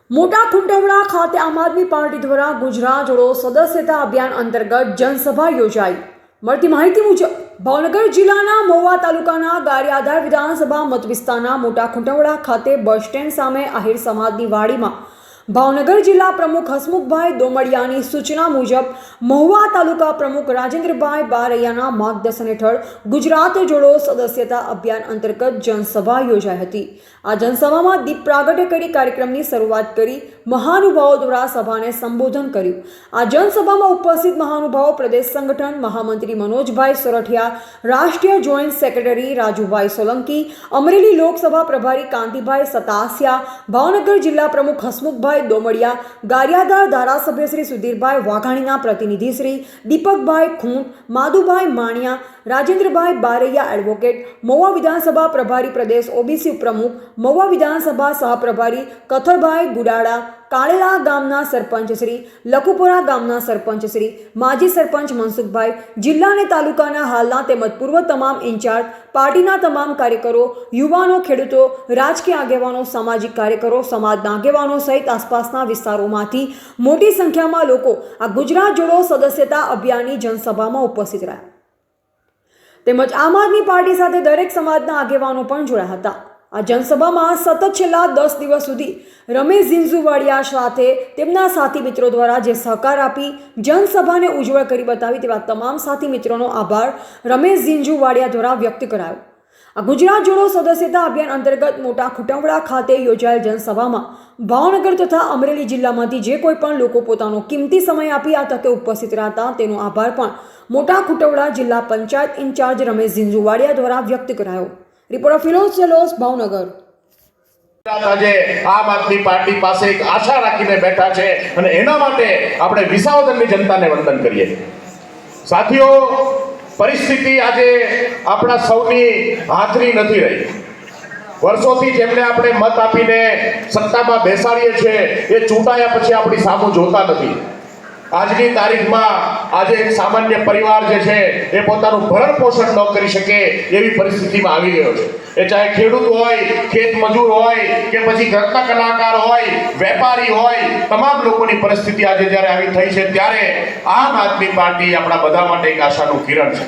મોટા ખુંટવડા ખાતે આમ આદમી પાર્ટી દ્વારા ગુજરાત જોડો સદસ્યતા અભિયાન અંતર્ગત જનસભા યોજાઈ। મળતી માહિતી મુજબ ભાવનગર જિલ્લાના મહુવા તાલુકાના ગારિયાધાર વિધાનસભા મત વિસ્તારના મોટા ખુંટવડા ખાતે બસ સ્ટેન્ડ સામે આહિર સમાજની વાડીમાં ભાવનગર જિલ્લા પ્રમુખ હસમુખભાઈ દોમડિયાની સૂચના મુજબ મહુવા તાલુકા પ્રમુખ રાજેન્દ્રભાઈ બારૈયાના માર્ગદર્શન હેઠળ ગુજરાત જોડો સદસ્યતા અભિયાન અંતર્ગત જનસભા યોજાઈ હતી। આ જનસભામાં દીપ પ્રાગટ્ય કરી કાર્યક્રમની શરૂઆત કરી મહાનુભાવો દ્વારા સભાને સંબોધન કર્યું। આ જનસભામાં ઉપસ્થિત મહાનુભાવો પ્રદેશ સંગઠન મહામંત્રી મનોજભાઈ સોરઠિયા, રાષ્ટ્રીય જોઈન્ટ સેક્રેટરી રાજુભાઈ સોલંકી, અમરેલી લોકસભા પ્રભારી કાંતિભાઈ સતાસિયા, ભાવનગર જિલ્લા પ્રમુખ હસમુખભાઈ દોમડિયા, ગારિયાધાર ધારાસભ્ય શ્રી સુધીરભાઈ વાઘાણીના પ્રતિનિધિ શ્રી દીપકભાઈ ખૂંટ, માધુભાઈ માણિયા, રાજેન્દ્રભાઈ બારૈયા એડવોકેટ, મહુવા વિધાનસભા પ્રભારી પ્રદેશ ઓબીસી પ્રમુખ, મહુવા વિધાનસભા સહપ્રભારી કથળભાઈ ગુડાળા, કાળેલા ગામના સરપંચ શ્રી, લખુપુરા ગામના સરપંચ શ્રી, માજી સરપંચ મનસુખભાઈ, જિલ્લા અને તાલુકાના હાલના તેમજ પૂર્વ તમામ ઇન્ચાર્જ, પાર્ટીના તમામ કાર્યકરો, યુવાનો, ખેડૂતો, રાજકીય આગેવાનો, સામાજિક કાર્યકરો, સમાજના આગેવાનો સહિત આસપાસના વિસ્તારોમાંથી મોટી સંખ્યામાં લોકો આ ગુજરાત જોડો સદસ્યતા અભિયાનની જનસભામાં ઉપસ્થિત રહ્યા। તેમજ આમ આદમી પાર્ટી સાથે દરેક સમાજના આગેવાનો પણ જોડાયા હતા। આ જનસભામાં સતત છેલ્લા 10 દિવસ સુધી રમેશ ઝીંઝુવાડિયા સાથે તેમના સાથી મિત્રો દ્વારા જે સહકાર આપી જનસભાને ઉજ્જવળ કરી બતાવી તેવા તમામ સાથી મિત્રોનો આભાર રમેશ ઝીંઝુવાડિયા દ્વારા વ્યક્ત કરાયો। આ ગુજરાત જોડો સદસ્યતા અભિયાન અંતર્ગત મોટા ખુંટવડા ખાતે યોજાયેલ જનસભામાં ભાવનગર તથા અમરેલી જિલ્લામાંથી જે કોઈ પણ લોકો પોતાનો કિંમતી સમય આપી આ તકે ઉપસ્થિત રહ્યા હતા તેનો આભાર પણ મોટા ખુંટવડા જિલ્લા પંચાયત ઇન્ચાર્જ રમેશ ઝીંઝુવાડિયા દ્વારા વ્યક્ત કરાયો। રિપોર્ટર ફિરોઝ ચલોસ, ભાવનગર। આજે આમ આદમી પાર્ટી પાસે એક આશા રાખીને બેઠા છે અને એના માટે આપણે વિસાવદરની જનતાને વંદન કરીએ। સાથીઓ, પરિસ્થિતિ આજે આપણા સૌની હાથની નથી રહી। વર્ષોથી જેમને આપણે મત આપીને સત્તામાં બેસાડીએ છીએ એ ચૂંટાયા પછી આપણી સામું જોતા નથી। આજની તારીખમાં આજે એક સામાન્ય પરિવાર જે છે એ પોતાનું ભરણ પોષણ ન કરી શકે એવી પરિસ્થિતિમાં આવી ગયો છે। એ ચાહે ખેડૂત હોય, ખેત મજૂર હોય કે પછી ઘરના કલાકાર હોય, વેપારી હોય, તમામ લોકોની પરિસ્થિતિ આજે જ્યારે આવી થઈ છે ત્યારે આમ આદમી પાર્ટી આપણા બધા માટે એક આશાનું કિરણ છે।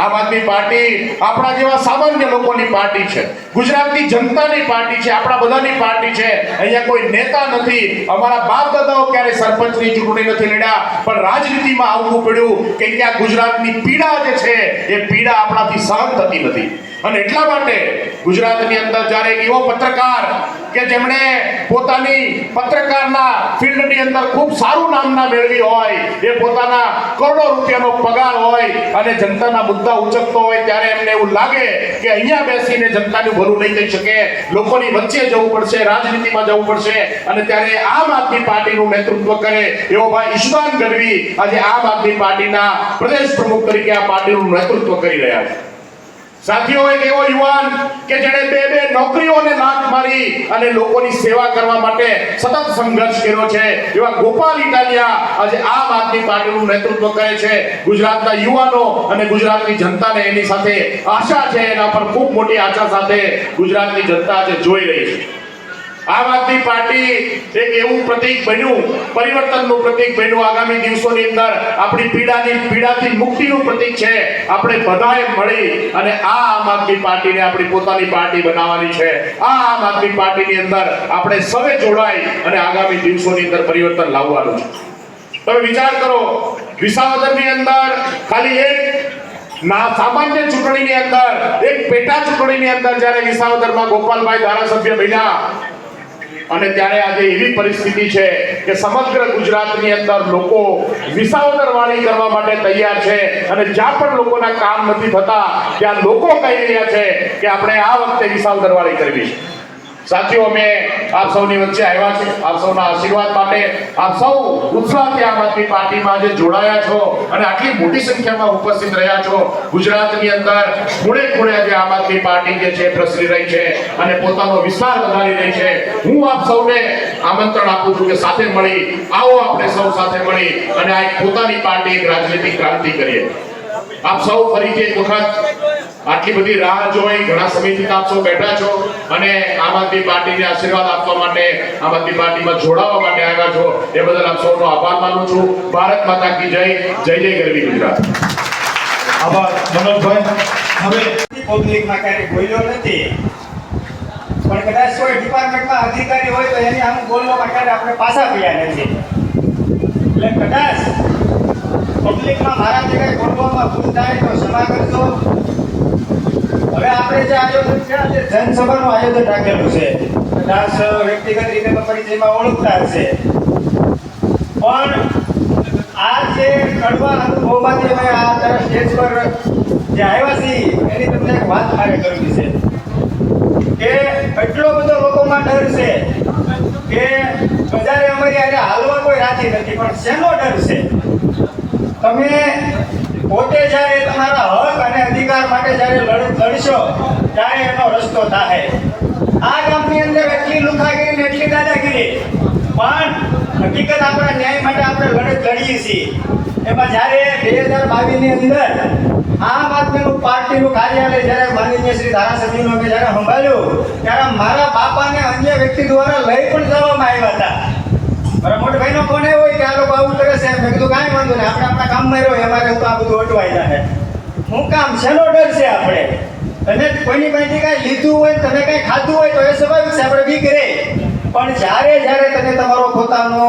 આમ આદમી પાર્ટી આપણા જેવા સામાન્ય લોકોની પાર્ટી છે, ગુજરાતની જનતાની પાર્ટી છે, આપણા બધાની પાર્ટી છે। અહીંયા કોઈ નેતા નથી। અમારા બાપ દાદાઓ ક્યારે સરપંચની ચૂંટણી નથી લડ્યા, પણ રાજનીતિમાં આવવું પડ્યું કે આ ગુજરાતની પીડા જે છે એ પીડા આપણાથી સહન થતી નથી। અને એટલા માટે ગુજરાતની અંદર જ્યારે એક એવો પત્રકાર કે જેમણે પોતાની પત્રકારના ફિલ્ડની અંદર ખૂબ સારું નામના મેળવી હોય, એ પોતાના કરોડો રૂપિયાનો પગાર હોય અને જનતાના મુદ્દા ઉચકતો હોય ત્યારે એમને એવું લાગે કે અહીંયા બેસીને જનતાનું ભલું નહીં થઈ શકે, લોકોની વચ્ચે જવું પડશે, રાજનીતિમાં જવું પડશે, અને ત્યારે આમ આદમી પાર્ટીનું નેતૃત્વ કરે એવો ભાઈ ઈશવાન ગઢવી આજે આમ આદમી પાર્ટીના પ્રદેશ પ્રમુખ તરીકે આ પાર્ટીનું નેતૃત્વ કરી રહ્યા છે। સાથીઓ, એક એવો યુવાન કે જેણે બે નોકરીઓને લાત મારી અને લોકોની સેવા કરવા માટે સતત સંઘર્ષ કર્યો છે એવા ગોપાલ ઇટાલિયા આજે આમ આદમી પાર્ટીનું નેતૃત્વ કરે છે। ગુજરાતના યુવાનો અને ગુજરાતની જનતાને એની સાથે આશા છે, એના પર ખૂબ મોટી આશા સાથે ગુજરાતની જનતા આજે જોઈ રહી છે। આમ આદમી પાર્ટી એક એવું પ્રતીક બન્યું, પરિવર્તનનું પ્રતીક બન્યું। આગામી દિવસોની અંદર આપણી પીડાથી મુક્તિનું પ્રતીક છે। આપણે બધાએ મળી અને આ આમ આદમી પાર્ટીને આપણી પોતાની પાર્ટી બનાવવાની છે। આ આમ આદમી પાર્ટીની અંદર આપણે સૌએ જોડાઈ અને આગામી દિવસોની અંદર પરિવર્તન લાવવાનું છે। તમે વિચાર કરો, વિસાવદરની અંદર ખાલી એક સામાન્ય ચૂંટણીની અંદર, એક પેટા ચૂંટણીની અંદર જ્યારે વિસાવદરમાં ગોપાલભાઈ ધારાસભ્ય બન્યા અને ત્યારે આજે એવી પરિસ્થિતિ છે કે સમગ્ર ગુજરાતની અંદર લોકો વિસાવદર વાળી કરવા માટે તૈયાર છે અને જ્યાં પણ લોકોના કામ નથી થતા ત્યાં લોકો કહી રહ્યા છે કે આપણે આ વખતે વિસાવદર વાળી કરવી છે। સાથીઓ, અમે આપ સૌની વચ્ચે આવ્યા છે આપ સૌના આશીર્વાદ માટે। આપ સૌ ઉત્સાહથી આમ આદમી પાર્ટીમાં આજે જોડાયા છો અને આટલી મોટી સંખ્યામાં ઉપસ્થિત રહ્યા છો। ગુજરાતની અંદર ખૂણે ખૂણે આજે આમ આદમી પાર્ટી જે છે પ્રસરી રહી છે અને પોતાનો વિસ્તાર વધારી રહી છે। હું આપ સૌને આમંત્રણ આપું છું કે સાથે મળી આવો, આપણે સૌ સાથે મળી અને આ એક પોતાની પાર્ટી, એક રાજનીતિક ક્રાંતિ કરીએ। આપ સૌ ફરીથી એક વખત આટલી બધી રાહ જોઈ, ઘણા સમયથી આપ સૌ બેઠા છો અને આમ આદમી પાર્ટીને આશીર્વાદ આપવા માટે, આમ આદમી પાર્ટીમાં જોડાવા માટે આવ્યા છો, એ બદલ આપ સૌનો આભાર માનું છું. ભારત માતા કી જય. જય જય ગરવી ગુજરાત. આભાર મનોજભાઈ. હવે પબ્લિકમાં ક્યારેય બોલ્યો નથી, પણ કદાચ કોઈ ડિપાર્ટમેન્ટમાં અધિકારી હોય તો એની આમ બોલવામાં ક્યારે આપણે પાછા પડ્યા નથી. એટલે કદાચ પબ્લિકમાં મારાથી કંઈ બોલવામાં ભૂલ થાય તો ક્ષમા કરજો. હવે આપણે જે આયોજન છે, આજે જનસભાનું આયોજન રાખેલું છે, કદાચ વ્યક્તિગત રીતે તો પરિચયમાં ઓળખતા હશે, પણ આ જે કડવા અનુભવમાંથી અમે આ સ્ટેજ પર જે આવ્યા છીએ એની તમને એક વાત મારે કરવી છે કે એટલો બધો લોકોમાં ડર છે કે બજારે અમારી આજે હાલવા કોઈ રાજી નથી. પણ શેનો ડર છે? તમે પોતે જ્યારે તમારા હક અને અધિકાર માટે જ્યારે લડશો ત્યારે એનો રસ્તો થાય. આ ગામની અંદર એટલી લુખાગીરી ને એટલી દાદાગીરી, પણ હકીકત આપણા ન્યાય માટે આપણે લડત લડીએ છીએ. એમાં જ્યારે 2022 ની અંદર આમ આદમીનું પાર્ટીનું કાર્યાલય જ્યારે માનનીય શ્રી ધારાસભ્યનું અમે જ્યારે સંભાળ્યું ત્યારે મારા બાપાને અન્ય વ્યક્તિ દ્વારા લઈ પણ જવામાં આવ્યા હતા. મારા મોટા ભાઈનો ફોન આવ્યો હોય કે આ લોકો આવું કરે છે. મેં કીધું કાંઈ વાંધો નહીં, આપણે આપણા કામમાં રહ્યો, અમારે તો આ બધું અટવાઈ જાય. શું કામ? શેનો ડર છે? આપણે તમે કોઈની પાસેથી કાંઈ લીધું હોય, તમે કાંઈ ખાધું હોય તો એ સ્વાભાવિક છે, આપણે બીક રહે. પણ જ્યારે તમે તમારો પોતાનો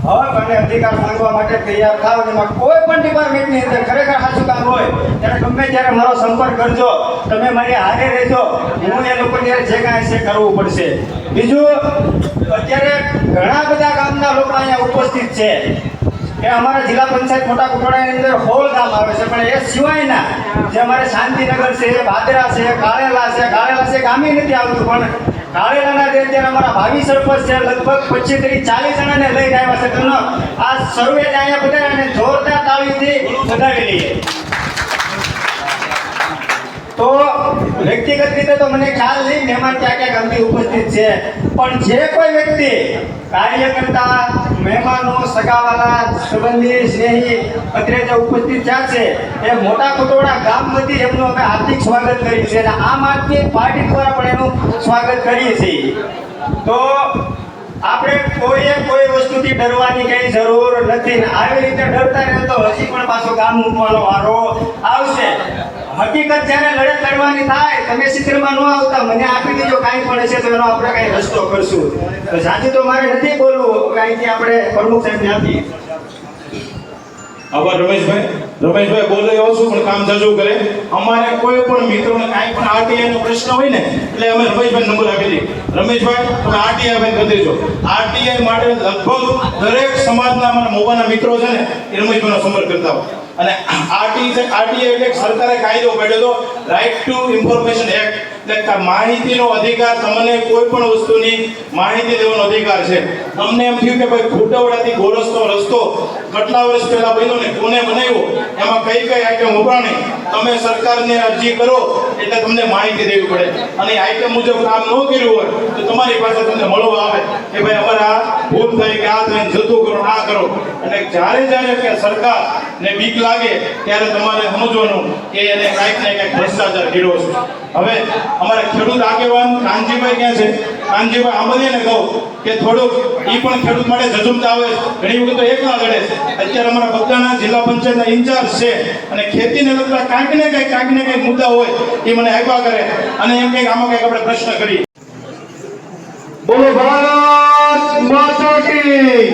હક અને અધિકાર માંગવા માટે તૈયાર થાવ, એમાં કોઈ પણ ડિપાર્ટમેન્ટની અંદર ખરેખર સાચું કામ હોય ત્યારે ગમે ત્યારે મારો સંપર્ક કરજો, તમે મારી હારે રહેજો. હું એ લોકોને જે કાંઈ છે કરવું પડશે. બીજું, અત્યારે ઘણા બધા ગામના લોકો અહીંયા ઉપસ્થિત છે કે અમારા જિલ્લા પંચાયત મોટા કુટોડાની અંદર 16 ગામ આવે છે, પણ એ સિવાયના જે અમારે શાંતિનગર છે, ભાદરા છે, ગાળેલા છે ગામી નથી આવતું, પણ કાળેલાના જે અત્યારે અમારા ભાવિ સરપંચ છે, લગભગ 25-40 જણાને લઈને આવ્યા છે. તેમનો આ સર્વે અહીંયા બધાને જોરદાર તાળીથી વધાવી લઈએ. તો વ્યક્તિગત રીતે તો મને ખ્યાલ નહીં મહેમાન ક્યાં ગામથી ઉપસ્થિત છે, પણ જે કોઈ વ્યક્તિ કાર્યકર્તા, મહેમાનો, સગાવાલા, સંબંધી, સ્નેહી અત્રે જે ઉપસ્થિત થયા છે એ મોટા કુટોડા ગામ વતી એમનું અમે હાર્દિક સ્વાગત કરીએ છીએ અને આમ આદમી પાર્ટી દ્વારા પણ એનું સ્વાગત કરીએ છીએ. તો આપણે કોઈ વસ્તુથી ડરવાની કઈ જરૂર નથી. આવી રીતે ડરતા રહે તો હજી પણ પાછો ગામ મૂકવાનો વારો આવશે. હકીકત જ્યારે લડત લડવાની થાય, તમે ચિત્રમાં ન આવતા, મને આપી દીજો કાંઈ પણ હશે તો એનો આપણે કાંઈ રસ્તો કરશું. તો સાચું તો મારે નથી બોલવું, અહીંથી આપણે પ્રમુખ સાહેબને આપીએ. આભાર રમેશભાઈ બોલે એવો છું પણ કામ જાજુ કરે. અમારે કોઈ પણ મિત્રોને કાંઈ પણ આરટીઆઈ નો પ્રશ્ન હોય ને એટલે અમે રમેશભાઈ નંબર આપી દઈએ. રમેશભાઈ તમે આરટીઆઈ બંધ કરી દેજો. આરટીઆઈ માટે લગભગ દરેક સમાજના અમારા મોબાના મિત્રો છે ને એ રમેશભાઈનો સંપર્ક કરતા હોય. અને આરટીઆઈ એટલે સરકારે કાયદો કાઢ્યો હતો, રાઇટ ટુ ઇન્ફોર્મેશન એક્ટ, એટલે માહિતીનો અધિકાર. તમને કોઈ પણ વસ્તુની માહિતી દેવાનો અધિકાર છે. તમને એમ થયું કે ભાઈ ખૂટવડાથી ગોરસનો રસ્તો કેટલા વર્ષ પહેલા બન્યો ને કોને બનાવ્યો, એમાં કઈ આઈટમ વપરાણી, તમે સરકારને અરજી કરો એટલે તમને માહિતી દેવી પડે. અને આઈટમ મુજબ કામ ન કર્યું હોય તો તમારી પાસે તમને મળવા આવે કે ભાઈ અમારે આ ભૂલ થઈ કે આ થઈને જતું કરો, આ કરો. એટલે જ્યારે કે સરકારને બીક લાગે ત્યારે તમારે સમજવાનું કે એને કાંઈક ને કાંઈક ભ્રષ્ટાચાર કર્યો છે. હવે અમારા ખેડૂત આગેવાન કાનજીભાઈ ક્યાં છે? કાનજીભાઈ આંબલિયાને કહું કે થોડુંક એ પણ ખેડૂત માટે ઝઝુમતા આવે. ઘણી વખત તો એકલા લડે છે. અત્યારે અમારા બધાના જિલ્લા પંચાયતના ઇન્ચાર્જ છે અને ખેતીને લગતા કાંઈક ને કંઈક મુદ્દા હોય એ મને આપ્યા કરે અને એમ કંઈક આમાં કંઈક આપણે પ્રશ્ન કરીએ. બોલો ભારત માતા કી,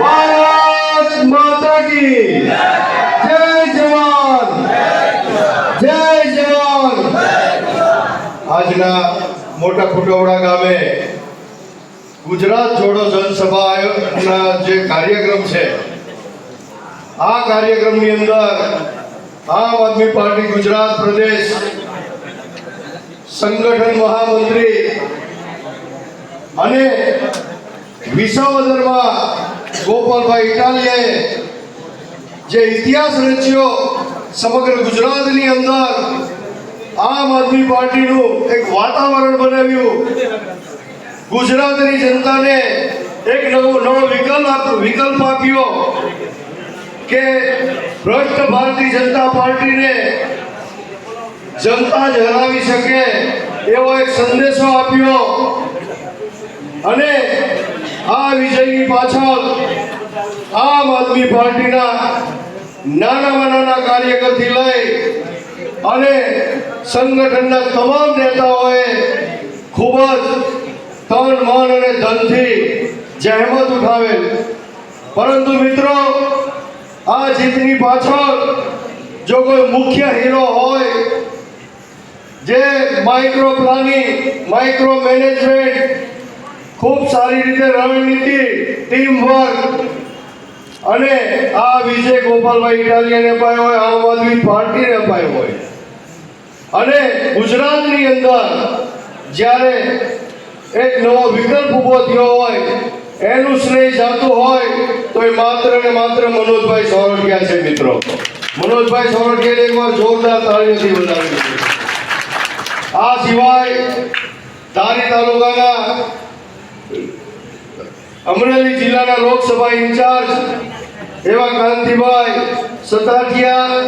ભારત માતા કી જય જવાન, જય જવાન. આજના મોટા કુટોડા ગામે ગુજરાત જોડો જનસભાના જે કાર્યક્રમ છે, આ કાર્યક્રમની અંદર આમ આદમી પાર્ટી ગુજરાત પ્રદેશ સંગઠન મહામંત્રી અને વિસાવદરમાં ગોપાલભાઈ ઇટાલિયાએ જે ઇતિહાસ રચ્યો સમગ્ર ગુજરાતની અંદર આમ આદમી પાર્ટીનું એક વાતાવરણ બનાવ્યું, ગુજરાતની જનતાને એક નવો વિકલ્પ આપ્યો કે ભ્રષ્ટ ભારતીય જનતા પાર્ટીને જનતા જ હરાવી શકે એવો એક સંદેશો આપ્યો અને આ વિજયની પાછળ આમ આદમી પાર્ટીના નાનામાં નાના કાર્યકરથી લઈ અને સંગઠનના તમામ નેતાઓએ ખૂબ જ તન મન અને ધનથી જહેમત ઉઠાવેલ. પરંતુ મિત્રો, આ જીતની પાછળ જો કોઈ મુખ્ય હીરો હોય, જે માઇક્રો પ્લાનિંગ, માઇક્રો મેનેજમેન્ટ, ખૂબ સારી રીતે રણનીતિ, ટીમ વર્ક અને આ વિજય ગોપાલભાઈ ઇટાલિયાને અપાયો હોય, આમ આદમી પાર્ટીને અપાયો હોય અને ગુજરાતની અંદર જ્યારે એક નવો વિકલ્પ ઊભો થયો હોય, એનું શ્રેય જાતું હોય તો એ માત્ર ને માત્ર મનોજભાઈ સોરઠિયા છે. મિત્રો, મનોજભાઈ સોરઠિયાને એકવાર જોરદાર તાળીઓથી વધાવી. આ સિવાય ધારી તાલુકાના અમરેલી જિલ્લાના લોકસભા ઇન્ચાર્જ એવા કાંતિભાઈ સતાઠિયા,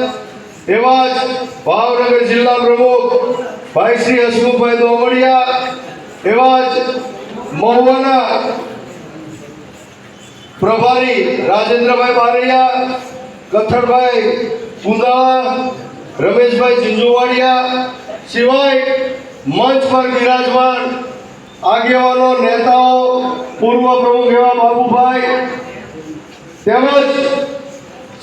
એવા જ ભાવનગર જિલ્લા પ્રમુખ ભાઈ શ્રી હસમુખભાઈ દોમડિયા, એવા જ મહુવાના પ્રભારી રાજેન્દ્રભાઈ બારૈયા, કથળભાઈ કુંદાળા, રમેશભાઈ ઝીંઝુવાડિયા, સિવાય મંચ પર બિરાજમાન આગેવાનો, નેતાઓ, પૂર્વ પ્રમુખ એવા બાબુભાઈ, તેમજ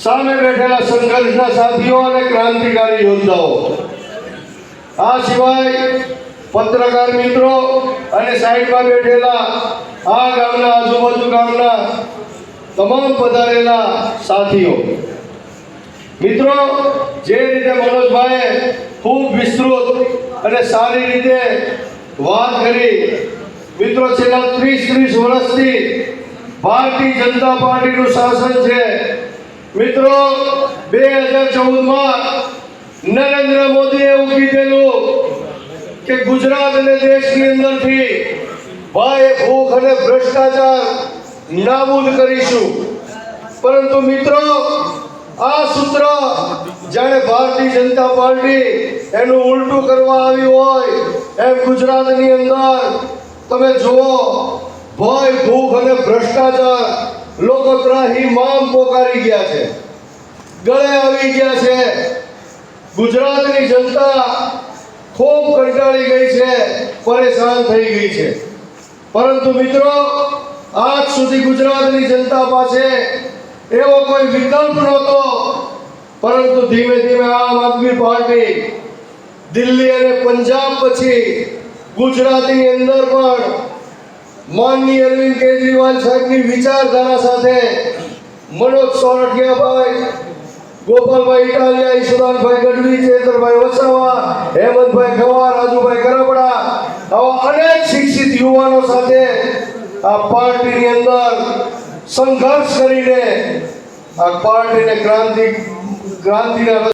સામે બેઠેલા સંઘર્ષના સાથીઓ અને ક્રાંતિકારી યોદ્ધાઓ, આ સિવાય પત્રકાર મિત્રો અને સાઈડમાં બેઠેલા આ ગામના, આજુબાજુ ગામના તમામ પધારેલા સાથીઓ. મિત્રો, જે રીતે મનોજભાઈએ ખૂબ વિસ્તૃત અને સારી રીતે વાત કરી, મિત્રો છેલ્લા 30 વર્ષથી ભારતીય જનતા પાર્ટીનું શાસન છે. મિત્રો, 2014માં નરેન્દ્ર મોદીએ એવું કીધેલું કે ગુજરાત અને દેશની અંદરથી ભાઈ ભૂખ અને ભ્રષ્ટાચાર નાબૂદ કરીશું. પરંતુ મિત્રો, આ સૂત્ર જાણે ભારતીય જનતા પાર્ટી એનું ઉલટું કરવા આવ્યું હોય એમ ગુજરાતની અંદર તમે જુઓ, ભય, ભૂખ અને ભ્રષ્ટાચાર લોકો ત્રાહિમામ પોકારી ગયા છે, ગળે આવી ગયા છે. ગુજરાતની જનતા ખૂબ કંટાળી ગઈ છે, પરેશાન થઈ ગઈ છે. પરંતુ મિત્રો, આજ સુધી ગુજરાતની જનતા પાસે એવો કોઈ વિકલ્પ નહોતો. પરંતુ ધીમે ધીમે આમ આદમી પાર્ટી દિલ્હી અને પંજાબ પછી ગુજરાતની અંદર પણ માનનીય અરવિંદ કેજરીવાલ સાહેબની વિચારધારા સાથે મનોજ સોરઠિયાભાઈ, ગોપાલભાઈ ઇટાલિયા, ઈશ્વરભાઈ ગઢવી, ચેતરભાઈ વસાવા, હેમંતભાઈ ગવાર, રાજુભાઈ કરપડા, આવા અનેક શિક્ષિત યુવાનો સાથે આ પાર્ટીની અંદર સંઘર્ષ કરીને આ પાર્ટીને ક્રાંતિના